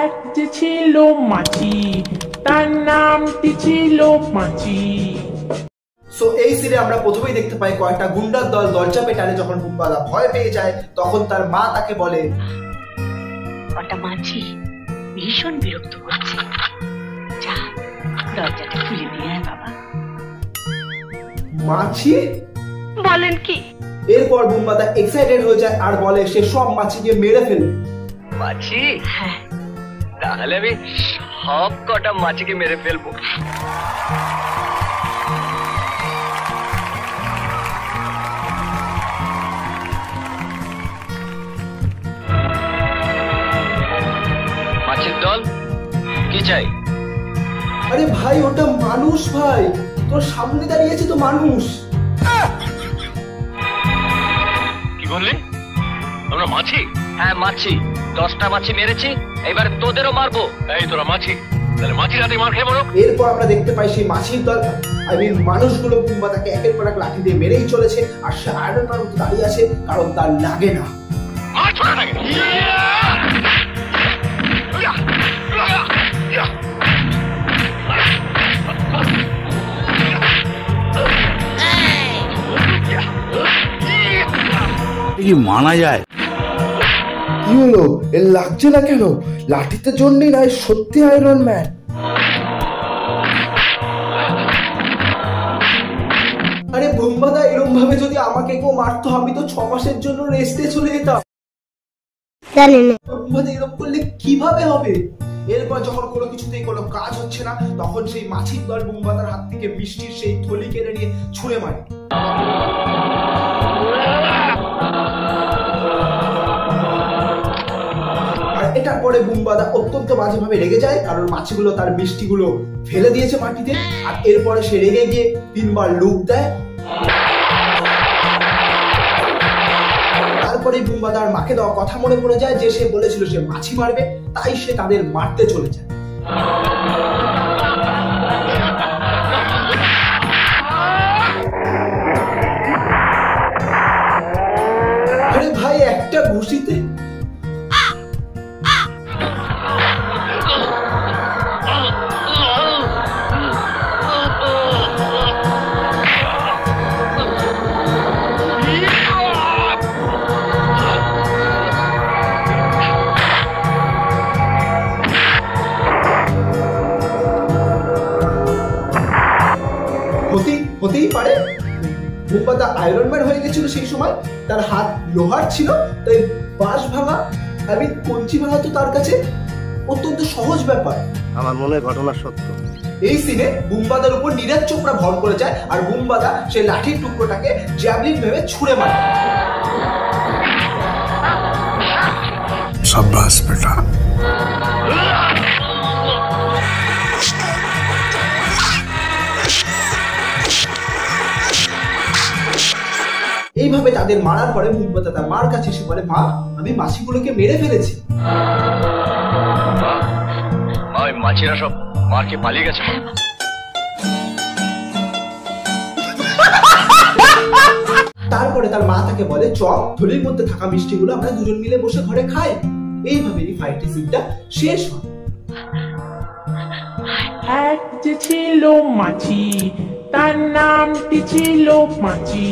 এক যে ছিল মাছি, তার নামটি ছিল মাছি। সো এই সিনে আমরা প্রথমেই দেখতে পাই কয়েকটা গুন্ডার দল দরজা পেটারে যখন বুম্বাদা ভয় পেয়ে যায় তখন তার মা তাকে বলে, কটা মাছি ভীষণ বিরক্ত করছে, যা দরজাটা খুলে দিয়ে আয় বাবা। মাছি? বলেন কি? এরপর বুম্বাদা এক্সাইটেড হয়ে যায় আর বলে সে সব মাছিকে মেরে ফেলবে। মাছি? হ্যাঁ, তাহলে আমি সব কটা মাছিকে মেরে ফেলবো। মাছির দল কি চাই? আরে ভাই ওটা মানুষ ভাই, তোর সামনে দাঁড়িয়েছে তো মানুষ। কি বললি? আমরা মাছি? হ্যাঁ মাছি, 10টা মাছি মেরেছি, এবার তোদেরও মারবো। এই তোরা মাছি, তাহলে মাছির হাতে মার খেয়ে মরো। এরপর আমরা দেখতে পাই সেই মাছির দল মানুষগুলো বুম্বাদাকে একের পর এক লাঠি দিয়ে মেরেই চলেছে আর সে আয়রন ম্যান মতো দাঁড়িয়ে আছে কারণ তার লাগে না। মার ছোড়াটাকে। কি মানা যায়? কি হলো, এর লাগছে না কেন? লাঠিতে জন্যই নয়, সত্যি আয়রন ম্যান। আরে বুম্বাদা, এরকম ভাবে যদি আমাকে কেউ মারতো আমি তো 6 মাসের জন্য রেস্টে চলে যেতাম। বুম্বাদা এরকম করলে কিভাবে হবে? এরপর যখন কোনো কিছুতেই কোনো কাজ হচ্ছে না তখন সেই মাছির দল বুম্বাদার হাত থেকে মিষ্টির সেই থলি কেড়ে নিয়ে ছুঁড়ে মারে। এটার পরে বুম্বাদা অত্যন্ত বাজেভাবে রেগে যায় কারণ মাছিগুলো তার মিষ্টিগুলো ফেলে দিয়েছে মাটিতে। আর এরপরে সে রেগে গিয়ে 3বার লুপ দেয়। তারপরে বুম্বাদার মাকে দেওয়া কথা মনে পড়ে যায় যে সে বলেছিল সে মাছি মারবে, তাই সে তাদের মারতে চলে যায়। আরে ভাই, একটা ঘুষিতে হতেই পারে। বুম্বাদা আয়রন ম্যান হয়ে গেছিল সেই সময়, তার হাত লোহার ছিল, তাই বাঁশ ভাঙা কঞ্চি ভাঙা তো তার কাছে অত্যন্ত সহজ ব্যাপার। আমার মনে হয় ঘটনা সত্য। এই সিনে বুম্বাদার উপর নীরজ চোপড়া ভর করে যায় আর বুম্বাদা সেই লাঠির টুকরোটাকে জ্যাভলিন ভেবে ছুঁড়ে মারে। শাবাশ বেটা। এইভাবে তাদের মারার পরে বুম্বাদা তার মার কাছে এসে বলে, মা আমি মাছিগুলোকে মেরে ফেলেছি। মাছিরা সব মার খেয়ে পালিয়ে গেছে। তারপরে তার মা তাকে বলে, চল থলির মধ্যে থাকা মিষ্টিগুলো আমরা দুজন মিলে বসে ঘরে খাই। এইভাবে এই ফাইটিং সিনটা শেষ হয়। এক যে ছিল মাছি, তার নামটি ছিল মাছি।